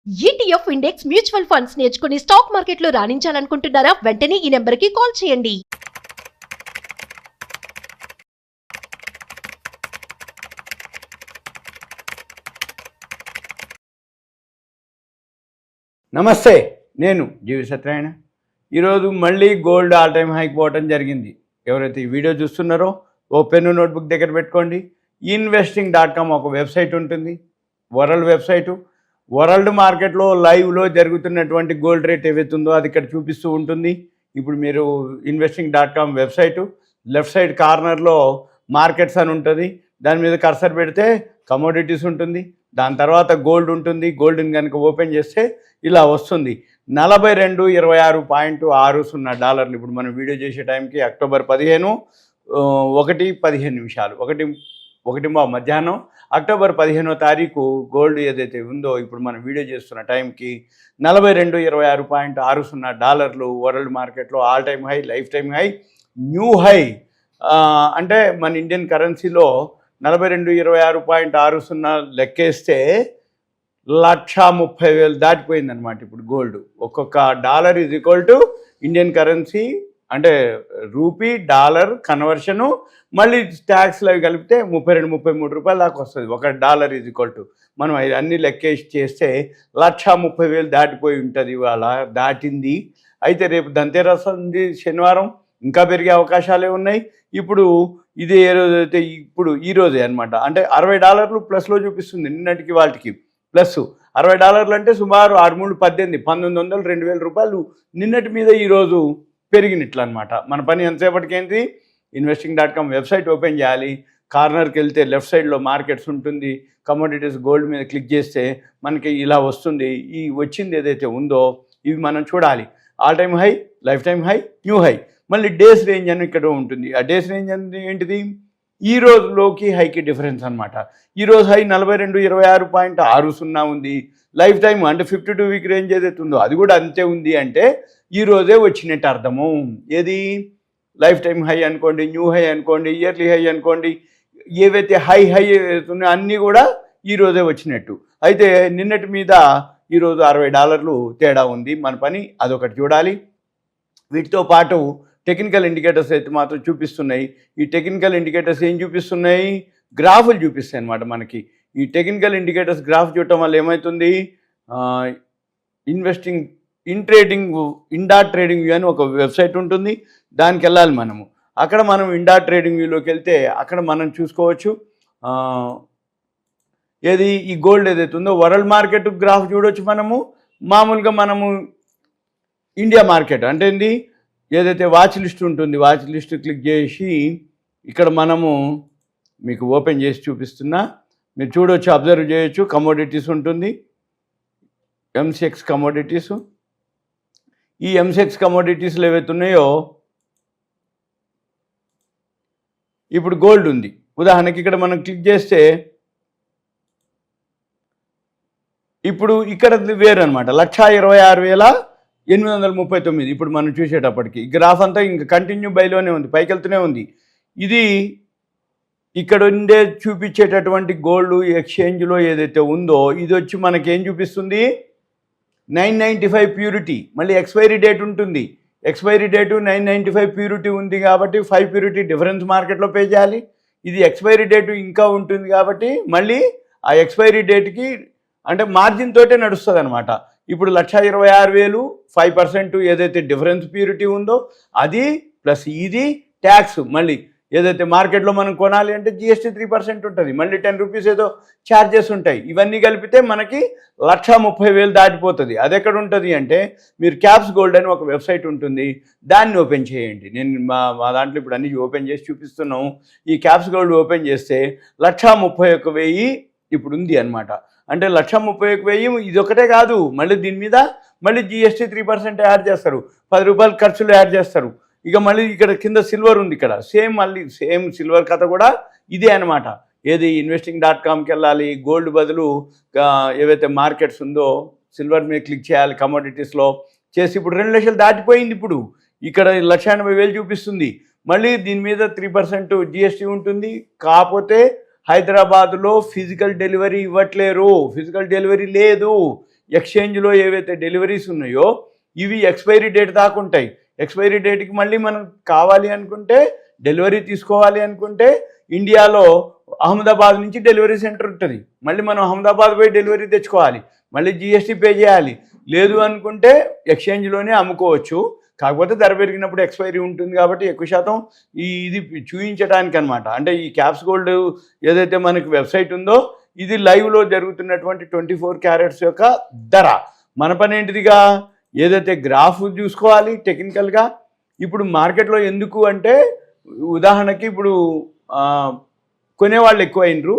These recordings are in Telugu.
ఈటీఎఫ్ ఇండెక్స్ మ్యూచువల్ ఫండ్స్ నేర్చుకుని స్టాక్ మార్కెట్లో రాణించాలనుకుంటున్నారా? వెంటనే ఈ నెంబర్కి కాల్ చేయండి. నమస్తే, నేను జీవి సత్యనారాయణ. ఈరోజు మళ్ళీ గోల్డ్ ఆల్ టైమ్ హైకి పోవటం జరిగింది. ఎవరైతే ఈ వీడియో చూస్తున్నారో ఓ పెన్ను నోట్బుక్ దగ్గర పెట్టుకోండి. investing.com ఒక వెబ్సైట్ ఉంటుంది, వరల్డ్ వెబ్సైటు. వరల్డ్ మార్కెట్లో లైవ్లో జరుగుతున్నటువంటి గోల్డ్ రేట్ ఏవైతుందో అది ఇక్కడ చూపిస్తూ ఉంటుంది. ఇప్పుడు మీరు investing.com వెబ్సైటు లెఫ్ట్ సైడ్ కార్నర్లో మార్కెట్స్ అని ఉంటుంది. దాని మీద కర్సర్ పెడితే కమోడిటీస్ ఉంటుంది, దాని తర్వాత గోల్డ్ ఉంటుంది. గోల్డ్ని కనుక ఓపెన్ చేస్తే ఇలా వస్తుంది. 4226.60 డాలర్లు. ఇప్పుడు మనం వీడియో చేసే టైంకి అక్టోబర్ 15 1:15 1 మధ్యాహ్నం అక్టోబర్ 15వ తారీఖు గోల్డ్ ఏదైతే ఉందో ఇప్పుడు మనం వీడియో చేస్తున్న టైంకి 4226.60 డాలర్లు వరల్డ్ మార్కెట్లో all time high, life time high, new high. అంటే మన ఇండియన్ కరెన్సీలో 4226.60 లెక్కేస్తే 1,30,000 దాటిపోయిందనమాట ఇప్పుడు గోల్డ్. ఒక్కొక్క dollar is equal to Indian currency అంటే రూపీ డాలర్ కన్వర్షను మళ్ళీ ట్యాక్స్లు అవి కలిపితే 32-33 రూపాయలు దాకా వస్తుంది. ఒక డాలర్ ఈజ్ ఈక్వల్ టు మనం అన్ని లెక్కేసి చేస్తే 1,30,000 దాటిపోయి ఉంటుంది. ఇవాళ దాటింది. అయితే రేపు ధన్తేరస్ ఉంది, శనివారం, ఇంకా పెరిగే అవకాశాలే ఉన్నాయి. ఇప్పుడు ఇది ఏ రోజైతే ఇప్పుడు ఈ రోజే అనమాట. అంటే $60 ప్లస్లో చూపిస్తుంది. నిన్నటికి వాటికి ప్లస్ $60 అంటే సుమారు 6×3 18 1900 2,000 రూపాయలు నిన్నటి మీద ఈరోజు పెరిగినట్లు అనమాట. మన పని ఎంతసేపటికేంటి, investing.com వెబ్సైట్ ఓపెన్ చేయాలి. కార్నర్కి వెళ్తే లెఫ్ట్ సైడ్లో మార్కెట్స్ ఉంటుంది. కమోడిటీస్ గోల్డ్ మీద క్లిక్ చేస్తే మనకి ఇలా వస్తుంది. ఈ వచ్చింది ఏదైతే ఉందో ఇవి మనం చూడాలి. All time high, life time high, new high. మళ్ళీ డేస్ రేంజ్ అని ఇక్కడ ఉంటుంది. ఆ డేస్ రేంజ్ అనేది ఏంటిది, ఈ రోజులోకి హైకి డిఫరెన్స్ అనమాట. ఈరోజు హై 4226.60 ఉంది. లైఫ్ టైమ్ అంటే 52 వీక్ రేంజ్ ఏదైతే ఉందో అది కూడా అంతే ఉంది. అంటే ఈరోజే వచ్చినట్టు అర్థము. ఏది లైఫ్ టైమ్ హై అనుకోండి, న్యూ హై అనుకోండి, ఇయర్లీ హై అనుకోండి, ఏవైతే హై ఉన్నాయో అన్నీ కూడా ఈరోజే వచ్చినట్టు. అయితే నిన్నటి మీద ఈరోజు $60 తేడా ఉంది. మన పని అదొకటి చూడాలి. వీటితో పాటు టెక్నికల్ ఇండికేటర్స్ అయితే మాత్రం చూపిస్తున్నాయి. ఈ టెక్నికల్ ఇండికేటర్స్ ఏం చూపిస్తున్నాయి, గ్రాఫులు చూపిస్తాయి అన్నమాట మనకి. ఈ టెక్నికల్ ఇండికేటర్స్ గ్రాఫ్ చూడటం వల్ల ఏమవుతుంది, ఇండా ట్రేడింగ్ వ్యూ అని ఒక వెబ్సైట్ ఉంటుంది. దానికి వెళ్ళాలి మనము. అక్కడ మనం ఇండా ట్రేడింగ్ వ్యూలోకి వెళ్తే అక్కడ మనం చూసుకోవచ్చు ఏది ఈ గోల్డ్ ఏదైతే ఉందో వరల్డ్ మార్కెట్ గ్రాఫ్ చూడవచ్చు మనము. మామూలుగా మనము ఇండియా మార్కెట్ అంటే ఏంది, ఏదైతే వాచ్ లిస్ట్ ఉంటుంది, వాచ్ లిస్ట్ క్లిక్ చేసి ఇక్కడ మనము మీకు ఓపెన్ చేసి చూపిస్తున్నా, మీరు చూడవచ్చు, అబ్జర్వ్ చేయొచ్చు. కమోడిటీస్ ఉంటుంది, ఎంసెక్స్ కమోడిటీసు. ఈ ఎంసెక్స్ కమోడిటీస్లు ఏవైతే ఉన్నాయో ఇప్పుడు గోల్డ్ ఉంది. ఉదాహరణకి ఇక్కడ మనం క్లిక్ చేస్తే ఇప్పుడు ఇక్కడ వేరు అనమాట. 1,26,839 ఇప్పుడు మనం చూసేటప్పటికి గ్రాఫ్ అంతా ఇంకా కంటిన్యూ బైలోనే ఉంది, పైకి వెళ్తూనే ఉంది. ఇది ఇక్కడ ఉండే చూపించేటటువంటి గోల్డ్ ఎక్స్చేంజ్లో ఏదైతే ఉందో ఇది వచ్చి మనకేం చూపిస్తుంది, 995 ప్యూరిటీ. మళ్ళీ ఎక్స్పైరీ డేట్ ఉంటుంది. ఎక్స్పైరీ డేటు 995 ప్యూరిటీ ఉంది కాబట్టి 5 ప్యూరిటీ డిఫరెన్స్ మార్కెట్లో పే చేయాలి. ఇది ఎక్స్పైరీ డేటు ఇంకా ఉంటుంది కాబట్టి మళ్ళీ ఆ ఎక్స్పైరీ డేట్కి అంటే మార్జిన్ తోటే నడుస్తుంది అనమాట. ఇప్పుడు 1,26,000 5% ఏదైతే డిఫరెన్స్ ప్యూరిటీ ఉందో అది ప్లస్ ఇది ట్యాక్స్. మళ్ళీ ఏదైతే మార్కెట్లో మనం కొనాలి అంటే GST 3% ఉంటుంది. మళ్ళీ 10 రూపీస్ ఏదో ఛార్జెస్ ఉంటాయి. ఇవన్నీ కలిపితే మనకి 1,30,000 దాటిపోతుంది. అది ఎక్కడ ఉంటుంది అంటే మీరు క్యాప్స్ గోల్డ్ అని ఒక వెబ్సైట్ ఉంటుంది, దాన్ని ఓపెన్ చేయండి. నేను మా దాంట్లో ఇప్పుడు అన్ని ఓపెన్ చేసి చూపిస్తున్నాము. ఈ క్యాప్స్ గోల్డ్ ఓపెన్ చేస్తే 1,31,000 ఇప్పుడు ఉంది అనమాట. అంటే 1,31,000 ఇది ఒకటే కాదు, మళ్ళీ దీని మీద మళ్ళీ GST 3% యాడ్ చేస్తారు, ₹10 ఖర్చులు యాడ్ చేస్తారు. ఇక మళ్ళీ ఇక్కడ కింద సిల్వర్ ఉంది, ఇక్కడ మళ్ళీ సేమ్ సిల్వర్ కథ కూడా ఇదే అనమాట. ఏది investing.comకి వెళ్ళాలి, గోల్డ్ బదులు ఏవైతే మార్కెట్స్ ఉందో సిల్వర్ మీద క్లిక్ చేయాలి. కమోడిటీస్లో చేసి ఇప్పుడు 2 లక్షలు దాటిపోయింది. ఇప్పుడు ఇక్కడ 1,80,000 చూపిస్తుంది. మళ్ళీ దీని మీద 3% GST ఉంటుంది. కాకపోతే హైదరాబాద్లో ఫిజికల్ డెలివరీ ఇవ్వట్లేరు, ఫిజికల్ డెలివరీ లేదు. ఎక్స్చేంజ్లో ఏవైతే డెలివరీస్ ఉన్నాయో ఇవి ఎక్స్పైరీ డేట్ దాకా ఉంటాయి. ఎక్స్పైరీ డేట్కి మళ్ళీ మనం కావాలి అనుకుంటే డెలివరీ తీసుకోవాలి అనుకుంటే ఇండియాలో అహ్మదాబాద్ నుంచి డెలివరీ సెంటర్ ఉంటుంది. మళ్ళీ మనం అహ్మదాబాద్ పోయి డెలివరీ తెచ్చుకోవాలి, మళ్ళీ జిఎస్టీ పే చేయాలి. లేదు అనుకుంటే ఎక్స్చేంజ్లోనే అమ్ముకోవచ్చు. కాకపోతే ధర పెరిగినప్పుడు ఎక్స్పైరీ ఉంటుంది కాబట్టి ఎక్కువ శాతం ఇది చూపించడానికి అనమాట. అంటే ఈ క్యాప్స్ గోల్డ్ ఏదైతే మనకి వెబ్సైట్ ఉందో ఇది లైవ్లో జరుగుతున్నటువంటి 24 క్యారెట్స్ యొక్క ధర. మన పని ఏంటిదిగా ఏదైతే గ్రాఫ్ చూసుకోవాలి టెక్నికల్గా. ఇప్పుడు మార్కెట్లో ఎందుకు అంటే ఉదాహరణకి ఇప్పుడు కొనేవాళ్ళు ఎక్కువైనరు,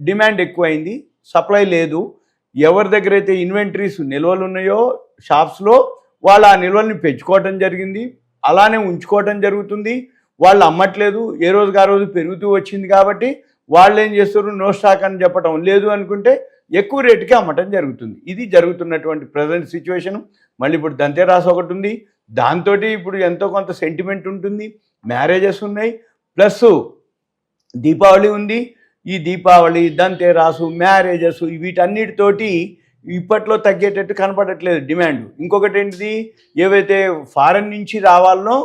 డిమాండ్ ఎక్కువైంది, సప్లై లేదు. ఎవరి దగ్గర అయితే ఇన్వెంటరీస్ నిల్వలు ఉన్నాయో షాప్స్లో వాళ్ళు ఆ నిల్వల్ని పెంచుకోవటం జరిగింది, అలానే ఉంచుకోవటం జరుగుతుంది. వాళ్ళు అమ్మట్లేదు, ఏ రోజుకి ఆ రోజు పెరుగుతూ వచ్చింది కాబట్టి వాళ్ళు ఏం చేస్తారు, నో స్టాక్ అని చెప్పటం, లేదు అనుకుంటే ఎక్కువ రేటుకి అమ్మటం జరుగుతుంది. ఇది జరుగుతున్నటువంటి ప్రజెంట్ సిచ్యువేషన్. మళ్ళీ ఇప్పుడు దంతేరాసు ఒకటి ఉంది, దాంతో ఇప్పుడు ఎంతో కొంత సెంటిమెంట్ ఉంటుంది, మ్యారేజెస్ ఉన్నాయి, ప్లస్ దీపావళి ఉంది. ఈ దీపావళి, దంతేరాసు, మ్యారేజెస్ వీటన్నిటితోటి ఇప్పట్లో తగ్గేటట్టు కనపడట్లేదు డిమాండ్. ఇంకొకటి ఏంటిది, ఏవైతే ఫారెన్ నుంచి రావాలనో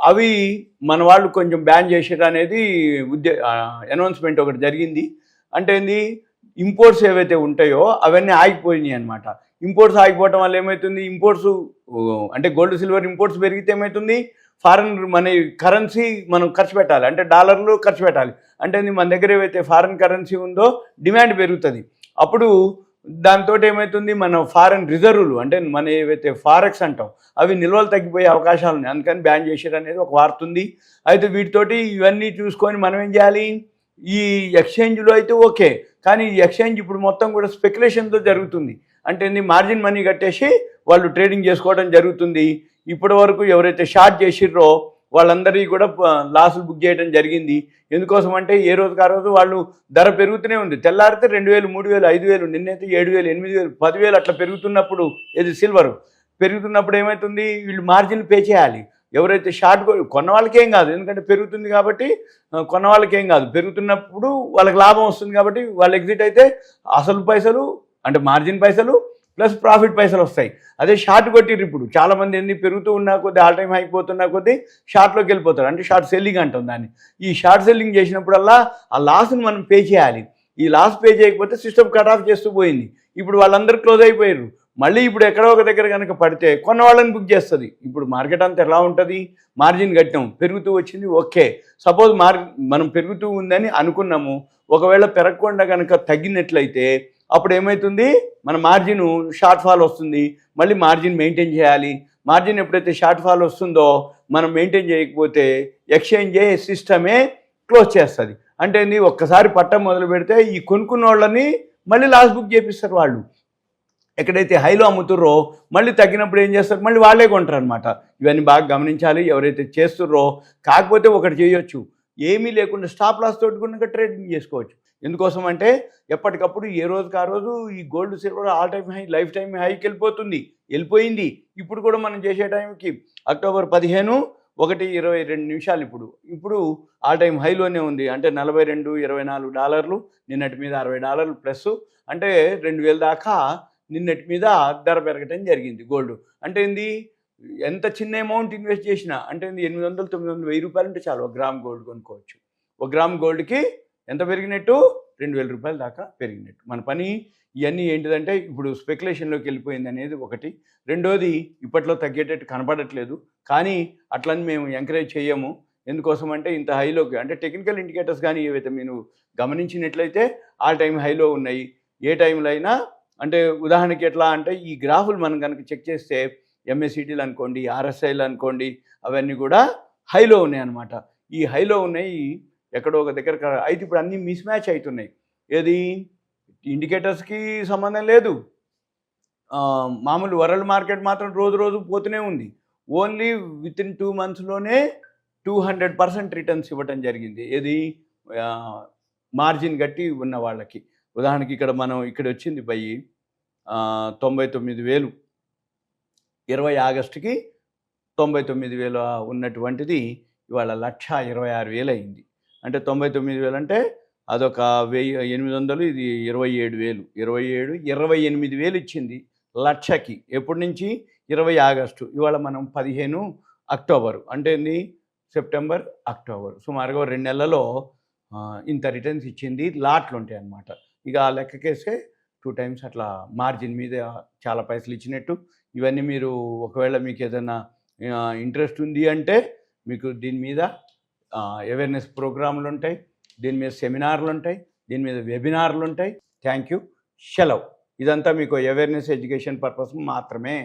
అవి మన వాళ్ళు కొంచెం బ్యాన్ చేసేది అనేది అనౌన్స్మెంట్ ఒకటి జరిగింది. అంటే ఏంది, ఇంపోర్ట్స్ ఏవైతే ఉంటాయో అవన్నీ ఆగిపోయినాయి అనమాట. ఇంపోర్ట్స్ ఆగిపోవటం వల్ల ఏమవుతుంది, ఇంపోర్ట్స్ అంటే గోల్డ్ సిల్వర్ ఇంపోర్ట్స్ పెరిగితే ఏమవుతుంది, ఫారెన్ మన కరెన్సీ మనం ఖర్చు పెట్టాలి, అంటే డాలర్లు ఖర్చు పెట్టాలి. అంటే మన దగ్గర ఏవైతే ఫారెన్ కరెన్సీ ఉందో డిమాండ్ పెరుగుతుంది. అప్పుడు దాంతో ఏమవుతుంది, మన ఫారెన్ రిజర్వులు అంటే మన ఏవైతే ఫారెక్స్ అంటాం అవి నిల్వలు తగ్గిపోయే అవకాశాలు ఉన్నాయి. అందుకని బ్యాన్ చేశారు అనేది ఒక వార్త ఉంది. అయితే వీటితోటి ఇవన్నీ చూసుకొని మనం ఏం చేయాలి, ఈ ఎక్స్చేంజ్లో అయితే ఓకే, కానీ ఈ ఎక్స్చేంజ్ ఇప్పుడు మొత్తం కూడా స్పెక్యులేషన్తో జరుగుతుంది. అంటే మార్జిన్ మనీ కట్టేసి వాళ్ళు ట్రేడింగ్ చేసుకోవడం జరుగుతుంది. ఇప్పటి వరకు ఎవరైతే షార్ట్ చేసిర్రో వాళ్ళందరికీ కూడా లాసులు బుక్ చేయడం జరిగింది. ఎందుకోసం అంటే ఏ రోజుకి ఆ రోజు వాళ్ళు ధర పెరుగుతూనే ఉంది. తెల్లారితే 2000, 3000, 5000, నిన్నైతే 7000, 8000, 10,000 అట్లా పెరుగుతున్నప్పుడు ఇది సిల్వర్ పెరుగుతున్నప్పుడు ఏమవుతుంది, వీళ్ళు మార్జిన్ పే చేయాలి. ఎవరైతే షార్ట్ కొన్న వాళ్ళకి ఏం కాదు, ఎందుకంటే పెరుగుతుంది కాబట్టి కొన్న వాళ్ళకి ఏం కాదు, పెరుగుతున్నప్పుడు వాళ్ళకి లాభం వస్తుంది కాబట్టి వాళ్ళు ఎగ్జిట్ అయితే అసలు పైసలు అంటే మార్జిన్ పైసలు ప్లస్ ప్రాఫిట్ పైసలు వస్తాయి. అదే షార్ట్ కొట్టిర్రు ఇప్పుడు చాలామంది ఏంది, పెరుగుతూ ఉన్న కొద్దీ ఆల్ టైం అయిపోతున్న కొద్దీ షార్ట్లోకి వెళ్ళిపోతారు, అంటే షార్ట్ సెల్లింగ్ అంటాం దాన్ని. ఈ షార్ట్ సెల్లింగ్ చేసినప్పుడల్లా ఆ లాస్ని మనం పే చేయాలి. ఈ లాస్ పే చేయకపోతే సిస్టమ్ కట్ ఆఫ్ చేస్తూ పోయింది. ఇప్పుడు వాళ్ళందరూ క్లోజ్ అయిపోయారు. మళ్ళీ ఇప్పుడు ఎక్కడో ఒక దగ్గర కనుక పడితే కొన్న వాళ్ళని బుక్ చేస్తుంది. ఇప్పుడు మార్కెట్ అంతా ఎలా ఉంటుంది, మార్జిన్ కట్టాం, పెరుగుతూ వచ్చింది, ఓకే. సపోజ్ మనం పెరుగుతూ ఉందని అనుకున్నాము, ఒకవేళ పెరగకుండా కనుక తగ్గినట్లయితే అప్పుడు ఏమవుతుంది, మన మార్జిన్ షార్ట్ ఫాల్ వస్తుంది. మళ్ళీ మార్జిన్ మెయింటైన్ చేయాలి. మార్జిన్ ఎప్పుడైతే షార్ట్ ఫాల్ వస్తుందో మనం మెయింటైన్ చేయకపోతే ఎక్స్చేంజ్ సిస్టమే క్లోజ్ చేస్తుంది. అంటే ఒక్కసారి పట్టం మొదలు పెడితే ఈ కొనుక్కున్న వాళ్ళని మళ్ళీ లాస్ బుక్ చేపిస్తారు. వాళ్ళు ఎక్కడైతే హైలో అమ్ముతుర్రో మళ్ళీ తగ్గినప్పుడు ఏం చేస్తారు, మళ్ళీ వాళ్ళే కొంటారు అనమాట. ఇవన్నీ బాగా గమనించాలి ఎవరైతే చేస్తుర్రో. కాకపోతే ఒకటి చేయొచ్చు, ఏమీ లేకుండా స్టాప్ లాస్ తోటి కూడా ట్రేడింగ్ చేసుకోవచ్చు. ఎందుకోసం అంటే ఎప్పటికప్పుడు ఏ రోజుకి ఆ రోజు ఈ gold silver all time high, lifetime హైకి వెళ్ళిపోయింది. ఇప్పుడు కూడా మనం చేసే టైంకి అక్టోబర్ 15, 1:22 ఇప్పుడు ఆల్ టైమ్ హైలోనే ఉంది. అంటే $42.24 నిన్నటి మీద $60 ప్లస్, అంటే 2000 దాకా నిన్నటి మీద ధర పెరగటం జరిగింది గోల్డ్. అంటే ఎంత చిన్న అమౌంట్ ఇన్వెస్ట్ చేసినా అంటే 800, 900, 1000 రూపాయలు ఉంటే చాలు 1 గ్రామ్ గోల్డ్ కొనుక్కోవచ్చు. 1 గ్రామ్ గోల్డ్కి ఎంత పెరిగినట్టు, 2000 రూపాయలు దాకా పెరిగినట్టు. మన పని ఇవన్నీ ఏంటిదంటే ఇప్పుడు స్పెక్యులేషన్లోకి వెళ్ళిపోయింది అనేది ఒకటి. రెండోది, ఇప్పట్లో తగ్గేటట్టు కనపడట్లేదు, కానీ అట్లని మేము ఎంకరేజ్ చేయము. ఎందుకోసం అంటే ఇంత హైలోకి అంటే టెక్నికల్ ఇండికేటర్స్ కానీ ఏవైతే మీరు గమనించినట్లయితే ఆల్ టైమ్ హైలో ఉన్నాయి. ఏ టైంలో అయినా అంటే ఉదాహరణకి ఎట్లా అంటే ఈ గ్రాఫులు మనం కనుక చెక్ చేస్తే ఎంఎస్సిటీలు అనుకోండి, ఆర్ఎస్ఐలు అనుకోండి, అవన్నీ కూడా హైలో ఉన్నాయి అన్నమాట. ఈ హైలో ఉన్నాయి ఎక్కడో ఒక దగ్గర. అయితే ఇప్పుడు అన్నీ మిస్ మ్యాచ్ అవుతున్నాయి. ఏది ఇండికేటర్స్కి సంబంధం లేదు, మామూలు వరల్డ్ మార్కెట్ మాత్రం రోజు పోతూనే ఉంది. ఓన్లీ వితిన్ 2 monthsలోనే 200% రిటర్న్స్ ఇవ్వటం జరిగింది. ఏది మార్జిన్ గట్టి ఉన్న వాళ్ళకి. ఉదాహరణకి ఇక్కడ వచ్చింది 99,000 20 ఆగస్టుకి 99,000 ఉన్నటువంటిది ఇవాళ 1,26,000 అయింది. అంటే 99,000 అంటే అదొక 1,800, ఇది 27,000, 28,000 ఇచ్చింది లక్షకి ఎప్పటి నుంచి 20 ఆగస్టు, ఇవాళ మనం 15 అక్టోబరు, అంటే ఏంది సెప్టెంబర్ అక్టోబర్, సుమారుగా 2 నెలలలో ఇంత రిటర్న్స్ ఇచ్చింది. లాట్లు ఉంటాయి అన్నమాట. ఇక ఆ లెక్కకేస్తే 2 టైమ్స్ అట్లా మార్జిన్ మీద చాలా పైసలు ఇచ్చినట్టు. ఇవన్నీ మీరు ఒకవేళ మీకు ఏదైనా ఇంట్రెస్ట్ ఉంది అంటే మీకు దీని మీద అవేర్నెస్ ప్రోగ్రాంలు ఉంటాయి, దీని మీద సెమినార్లు ఉంటాయి, దీని మీద వెబినార్లు ఉంటాయి. Thank you. సెలవు. ఇదంతా మీకు అవేర్నెస్ ఎడ్యుకేషన్ పర్పస్ మాత్రమే.